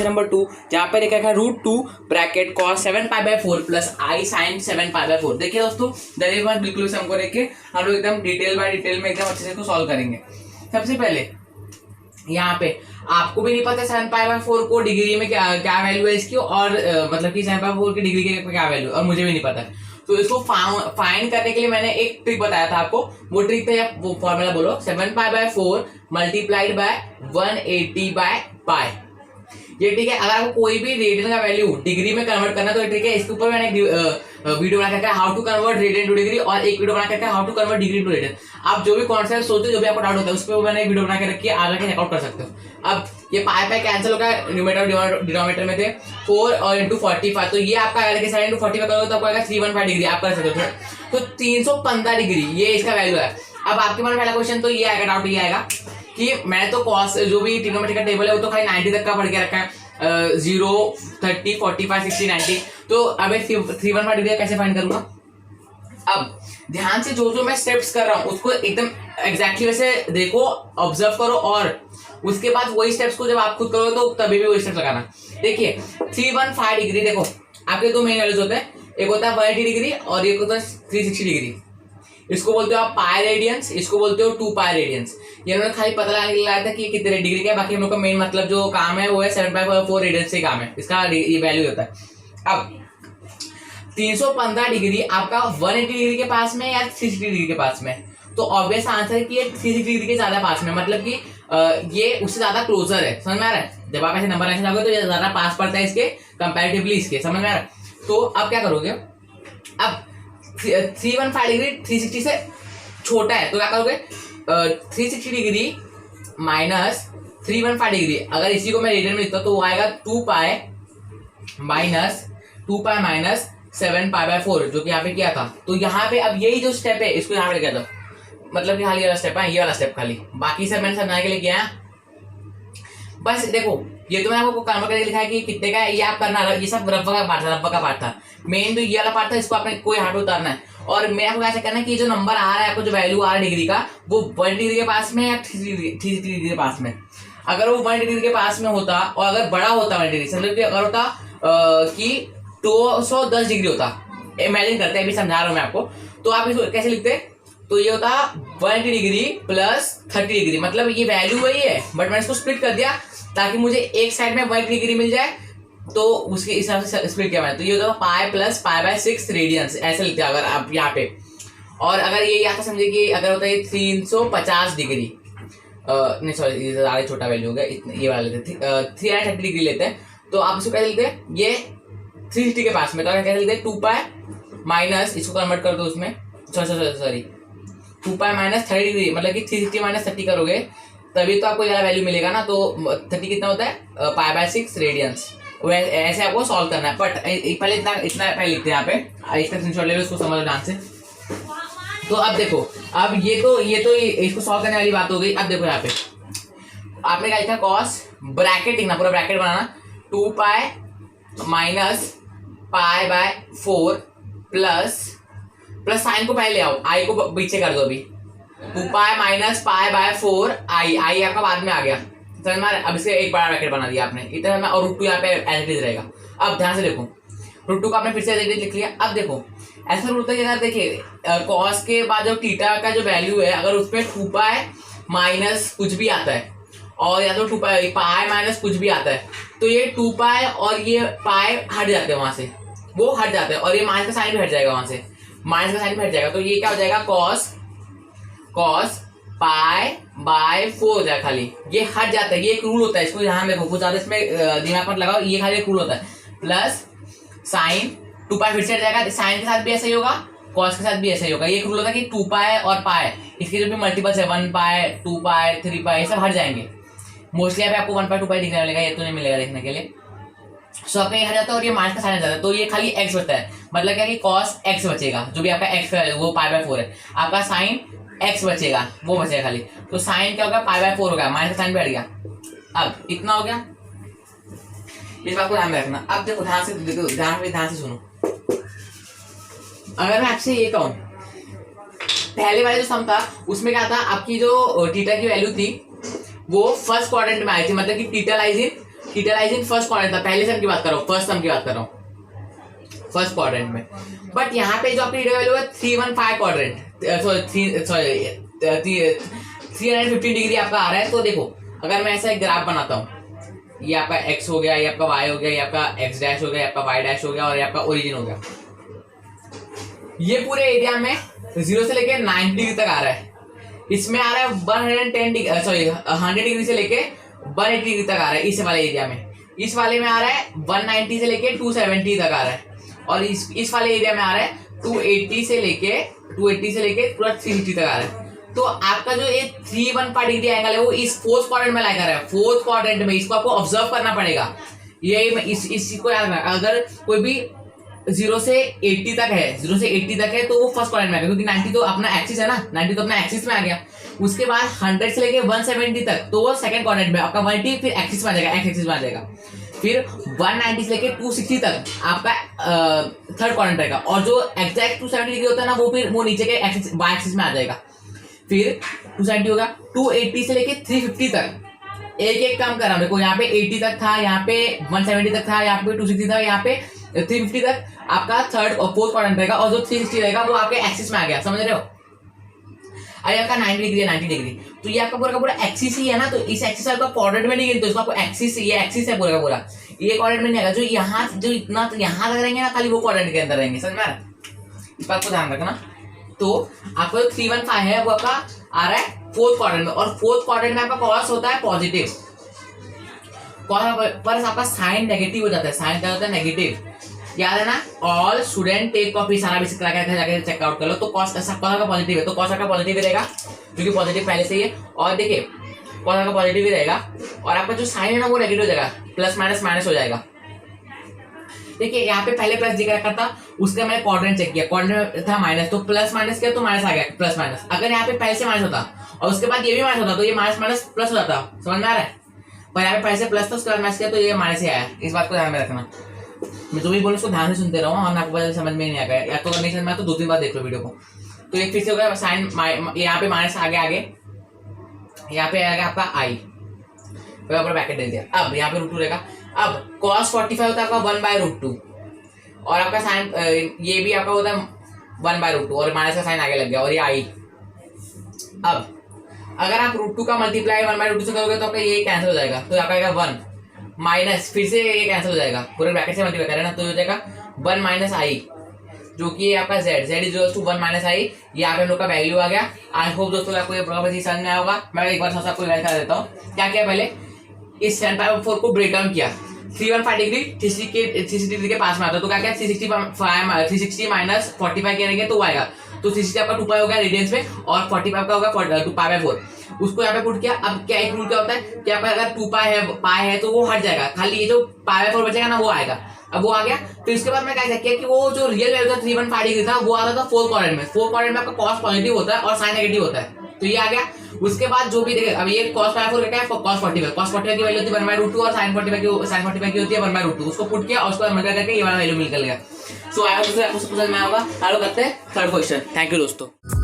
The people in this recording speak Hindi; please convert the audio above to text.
क्वेश्चन नंबर 2 जहाँ पे लिखा है √2 ब्रैकेट cos 7π/4 प्लस आई साइन 7π/4। देखिए दोस्तों दलील बात बिल्कुल से हमको देख के हम लोग एकदम डिटेल बाय डिटेल में एकदम अच्छे से इसको सॉल्व करेंगे। सबसे पहले यहाँ पे आपको भी नहीं पता 7π/4 को डिग्री में क्या वैल्यू है इसकी, और मतलब कि 7π/4 की डिग्री के क्या वैल्यू, और मुझे भी नहीं पता। तो इसको फाइंड करने के लिए मैंने एक ट्रिक बताया था आपको, वो ट्रिक था, वो फॉर्मूला बोलो 7π/4 मल्टीप्लाइड बाय 180/π। ये ठीक है। अगर आपको कोई भी रेडियन का वैल्यू डिग्री में कन्वर्ट करना तो ठीक है। इसके ऊपर मैंने वीडियो बना करके how to convert radian to degree, और एक वीडियो बना करके how to convert degree to radian. आप जो भी कॉन्सेप्ट सोचते हो, जो भी आपको डाउट होता है, उस पर मैंने एक वीडियो बना के रखी है, आगे चेकआउट कर सकते हो। अब ये पाई कैंसिल होगा, न्यूमरेटर डिनोमिनेटर में थे 4 और इंटू 45, तो ये आपका आएगा 7/45 करोगे तो आपको आएगा 315 डिग्री। आप कर सकते हो तो 315 डिग्री ये इसका वैल्यू है। अब आपके मन में पहला क्वेश्चन तो ये आएगा, डाउट ये आएगा कि मैंने तो कॉस जो भी ट्रिग्नोमेट्री का टेबल है वो तो खाली 90 तक का पढ़ के रखा है, 0, 30, 45, 60, 90। तो अब 315 डिग्री कैसे फाइंड करूंगा। अब ध्यान से जो मैं स्टेप्स कर रहा हूं उसको एकदम एग्जैक्टली वैसे देखो, ऑब्जर्व करो, और उसके बाद वही स्टेप्स को जब आप खुद करोगे तो तभी भी वही स्टेप्स लगाना। देखिए 315 डिग्री, देखो आपके दो मेन वैल्यूज होते हैं, एक होता है 180 डिग्री और एक होता है 360 डिग्री। इसको बोलते हो आप पाई रेडियंस, इसको बोलते हो 2 पाई रेडियंस। ये उन्होंने खाली पता लगाने के लिए लाया था कि कितने डिग्री का है, बाकी हम लोग का मेन मतलब जो काम है वो है 7/4 रेडियंस से काम है, इसका ये वैल्यू होता है। अब 315 डिग्री आपका 180 डिग्री के पास में या 360 डिग्री के पास में, तो ऑब्वियस आंसर है कि ये 360 डिग्री के ज्यादा पास में, मतलब कि ये उससे ज्यादा क्लोजर है। समझ में आ रहा है। जब आप ऐसे नंबर ऐसे जाओगे तो ये ज्यादा पास पड़ता है इसके कंपैरेटिवली इसके। समझ में आ रहा है। तो अब क्या करोगे, अब 315 डिग्री 360 से छोटा है तो क्या करोगे, 360 डिग्री माइनस 315 डिग्री, अगर इसी को मैं रेडियन में लिखता हूं तो वो आएगा 2 पाई माइनस 7π/4, जो कि यहाँ पे किया था। तो यहाँ पे अब यही जो स्टेप है इसको यहाँ पे लिखा था, मतलब कि खाली वाला स्टेप है, ये वाला स्टेप खाली, बाकी सब मैंने समझाने के लिए किया है। बस देखो ये तो मैंने आपको कन्वर्ट करके लिखा है कि कितने का है, ये आप करना, ये सब रब्बा का पार्ट था। मेन तो ये वाला पार्ट था, इसको आपने कोई हाथ उतारना है। और मैं आपको कैसे करना है कि जो नंबर आ रहा है आपको, जो वैल्यू आ रहा है डिग्री का, वो 1 डिग्री के पास में या 360 डिग्री के पास में। अगर वो 1 डिग्री के पास में होता और अगर बड़ा होता 1 डिग्री, मतलब कि अगर होता कि 210 डिग्री होता, इमेजिन करते हैं, अभी समझा रहा हूं मैं आपको, तो आप इसको कैसे लिखते, तो ये होता 180 डिग्री प्लस 30 डिग्री, मतलब ये वैल्यू वही है बट मैंने इसको स्प्लिट कर दिया ताकि मुझे एक साइड में 180 डिग्री मिल जाए, तो उसके हिसाब से स्प्लिट किया मैंने। तो ये होता पाई प्लस पाई/6 रेडियंस, ऐसे लिखते हैं अगर आप यहाँ पे। और अगर ये यहाँ समझे कि अगर होता है 350 डिग्री, नहीं सॉरी ये ज़्यादा छोटा वैल्यू हो गया, ये वाला लेते हैं 330 डिग्री लेते हैं, तो आप इसको कैसे लिखते हैं, ये 360 के पास में, तो कैसे लिखते हैं 2 पाई माइनस, इसको कन्वर्ट कर दो उसमें, सॉरी 2 पाई माइनस 30 डिग्री, मतलब कि 360 माइनस 30 करोगे तभी तो आपको ज़्यादा वैल्यू मिलेगा ना। तो 30 कितना होता है, पाई/6 रेडियंस। ऐसे आपको सॉल्व करना है, बट पहले इतना पहले लिखते हैं यहाँ पे, इसका स्क्रीनशॉट ले लो, इसको समझ लो ध्यान से। तो अब देखो, अब ये तो इसको सॉल्व करने वाली बात हो गई। अब देखो यहाँ पे आपने क्या लिखा, कॉस ब्रैकेट लिखना, पूरा ब्रैकेट बनाना, 2 पाई माइनस पाई/4 प्लस साइन को पहले ले आओ, आई को पीछे कर दो। अभी 2 पाई माइनस पाई/4 आई आपका बाद में आ गया, समझ में। अब इसके एक बड़ा ब्रैकेट बना दिया आपने इतना में, और √2 यहाँ पे एज इट इज रहेगा। अब ध्यान से देखो, √2 को आपने फिर से एज इट इज लिख लिया। अब देखो ऐसा होता है कि अगर देखिए कॉस के बाद जो थीटा का जो वैल्यू है, अगर उसमें 2 पाई माइनस कुछ भी आता है और या तो 2 पाई माइनस कुछ भी आता है, तो ये 2 पाई और ये पाई हट जाते हैं, वहां से वो हट जाते हैं, और ये माइनस का साइन भी हट जाएगा, वहां से माइनस का साइन भी हट जाएगा। तो ये क्या हो जाएगा, कॉस पाई/4 हो जाएगा, खाली ये हट जाता है। ये एक रूल होता है, इसको यहाँ देखो, कुछ ज्यादा इसमें दिमाग मत लगाओ, ये खाली एक रूल होता है। प्लस साइन 2 पाई फिर से हट जाएगा, साइन के साथ भी ऐसा ही होगा, कॉस के साथ भी ऐसा ही होगा। ये एक रूल होता है कि 2 पाई और पाई, इसके जो भी मल्टीपल्स है 1 पाई 2 पाई 3 पाई, सब हट जाएंगे। मोस्टली यहाँ पे आपको 1 पाई 2 पाई दिखने मिलेगा, ये तो नहीं मिलेगा देखने के लिए। सो आपका ये हट जाता है और ये माइनस का साइन हट जाता है, तो ये खाली x बचता है, मतलब क्या कि cos x बचेगा, जो भी आपका x है वो पाई/4 है, आपका साइन x बचेगा, वो बचेगा खाली। तो साइन क्या होगा, पाई/4 होगा, माइनस का साइन भी हट गया। अब इतना हो गया, इस बात को ध्यान में रखना। अब देखो ध्यान से सुनो, अगर मैं आपसे ये कहूं, पहले वाले जो सम था उसमें क्या था, आपकी जो थीटा की वैल्यू थी वो फर्स्ट क्वाड्रेंट में आई थी, मतलब कि theta lies in theta lies in first quadrant था, पहले सम की बात कर रहा हूँ, फर्स्ट सम की बात कर रहा हूँ, फर्स्ट क्वाड्रेंट में। बट यहाँ पे जो आपकी थीटा वैल्यू है 315 क्वाड्रेंट, सॉरी 315 डिग्री आपका आ रहा है। तो देखो अगर मैं ऐसा एक ग्राफ बनाता हूँ, ये आपका x हो गया, ये आपका y हो गया, ये आपका x डैश हो गया, ये आपका y डैश हो गया और ये आपका ओरिजिन हो गया। ये पूरे एरिया में 0 से लेके 90 डिग्री तक आ रहा है। इसमें आ रहा है 110 डिग्री, सॉरी 100 डिग्री से लेके 180 डिग्री तक आ रहा है इस वाले एरिया में। इस वाले में आ रहा है 190 से लेके 270 तक आ रहा है, और इस वाले एरिया में आ रहा है 280 से लेके पूरा 360 तक आ रहा है। तो आपका जो ये 315 डिग्री एंगल है वो इस फोर्थ क्वाड्रेंट में लाई कर रहा है, फोर्थ क्वाड्रेंट में। इसको आपको ऑब्जर्व करना पड़ेगा, ये इसको याद रखना। अगर कोई भी 0 से 80 तक है, 0 से 80 तक है तो वो फर्स्ट क्वाड्रेंट में आ गया, क्योंकि 90 तो अपना एक्सिस है ना, 90 तो अपना एक्सिस में आ गया। उसके बाद 100 से लेके 170 तक तो वो सेकंड क्वाड्रेंट में, आपका 180 फिर एक्सिस में आ जाएगा, एक्स एक्सिस में आ जाएगा। फिर 190 से लेके 260 तक आपका थर्ड क्वाड्रेंट रहेगा, और जो एग्जैक्ट 270 डिग्री होता है ना वो नीचे के एक्सिस वाई एक्सिस में आ जाएगा। फिर 270 होगा, 280 से लेके 350 तक एक एक काम कर रहा हूं। देखो यहाँ पे 80 तक था, यहाँ पे 170 तक था, यहाँ पे 260 था, यहाँ पे 350 तक आपका थर्ड और फोर्थ क्वाड्रेंट रहेगा, और जो 360 रहेगा वो आपके एक्सिस में आ गया, समझ रहे हो। अरे आपका 90 डिग्री है, 90 डिग्री, तो ये आपका पूरा का पूरा एक्सिस ही है ना, तो इस एक्सिस आपका क्वाड्रेंट में नहीं गिनते, इसको आपको एक्सिस, ये एक्सिस है पूरा का पूरा, ये क्वाड्रेंट में नहीं आएगा। जो यहाँ जो इतना यहाँ तक रहेंगे ना, खाली वो क्वाड्रेंट के अंदर रहेंगे, समझ में आ रहा है, इस बात को ध्यान रखना। तो आपका जो 315 है वो आपका आ रहा है फोर्थ क्वाड्रेंट में, और फोर्थ क्वाड्रेंट में आपका कॉस होता है पॉजिटिव, पर आपका साइन नेगेटिव हो जाता है, साइन क्या होता है नेगेटिव, याद है ना। ऑल स्टूडेंट टेक कॉपी, सारा बेसिक करा के जाके चेकआउट कर लो। तो कॉस का पॉजिटिव है, तो कॉस का पॉजिटिव ही रहेगा, क्योंकि पॉजिटिव पहले से ही है। और देखिए कॉस का पॉजिटिव ही रहेगा, और आपका जो साइन है ना वो नेगेटिव हो जाएगा, प्लस माइनस माइनस हो जाएगा। देखिए यहाँ पे पहले प्लस दिखा रखा था, उसका मैंने क्वाड्रेंट चेक किया, क्वाड्रेंट में था माइनस, तो प्लस माइनस किया तो माइनस आ गया, प्लस माइनस। अगर यहाँ पे पहले से माइनस होता और उसके बाद ये भी माइनस होता तो ये माइनस माइनस प्लस हो जाता, समझ में आ रहा है। पर यहाँ पे पहले से प्लस था, उसके बाद माइनस किया तो ये माइनस ही आया, इस बात को ध्यान में रखना। मैं जो भी बोलूँ उसको ध्यान से सुनते रहो, हम आपको समझ में नहीं आ गया, या तो नहीं समझ में तो 2-3 बार देख लो वीडियो को। तो एक फिर से हो गया साइन, यहाँ पे माइनस आगे आगे, यहाँ पे आएगा आपका आई, ब्रैकेट दे दिया। अब यहाँ पे √2 रहेगा। अब cos 45 होता है आपका 1/√2, और आपका साइन ये भी आपका होता है 1/√2, और माइनस का साइन आगे लग गया, और ये आई। अब अगर आप √2 का मल्टीप्लाई 1/√2 से करोगे तो आपका ये कैंसिल हो जाएगा, तो आपका आएगा 1 माइनस, फिर से ये कैंसिल हो जाएगा, पूरे ब्रैकेट से मल्टीप्लाई करें ना, तो हो जाएगा 1 माइनस आई, जो कि आपका z is equal to 1 minus I. ये आप हम लोग का वैल्यू आ गया। आई होप दोस्तों आपको ये प्रॉब्लम समझ में आया होगा। मैं एक बार सबको दिखा देता हूँ क्या किया। पहले इस 10⁴ को ब्रेक डाउन किया, 315 डिग्री 360 डिग्री के पास में आता है, तो क्या किया 360 माइनस 45 करेंगे तो वो आएगा, तो 360 आपका 2 पाई हो गया रेडियंस में, और 45 का होगा 2π/4, उसको यहाँ पे पुट किया। अब क्या एक रूल क्या होता है कि आपका अगर 2 पाई है तो वो हट जाएगा, खाली ये जो π/4 बचेगा ना वो आएगा। अब वो आ गया, फिर उसके बाद मैं क्या किया कि वो जो रियल वैल्यू था 315 डिग्री था वो आता था फोर्थ क्वाड्रेंट में। फोर्थ क्वाड्रेंट में आपका कॉस पॉजिटिव होता है और साइन नेगेटिव होता है, तो ये आ गया। उसके बाद जो भी देखे, अब ये cos π/4 क्या है, cos 45 की वैल्यू होती है 1/√2, और sin 45 की होती है 1/√2, उसको पुट किया और उसको मल्टीप्लाई करके ये वाला वैल्यू निकल गया। सो आई होप आपको समझ में आया होगा। आगे करते हैं थर्ड क्वेश्चन। थैंक यू दोस्तों।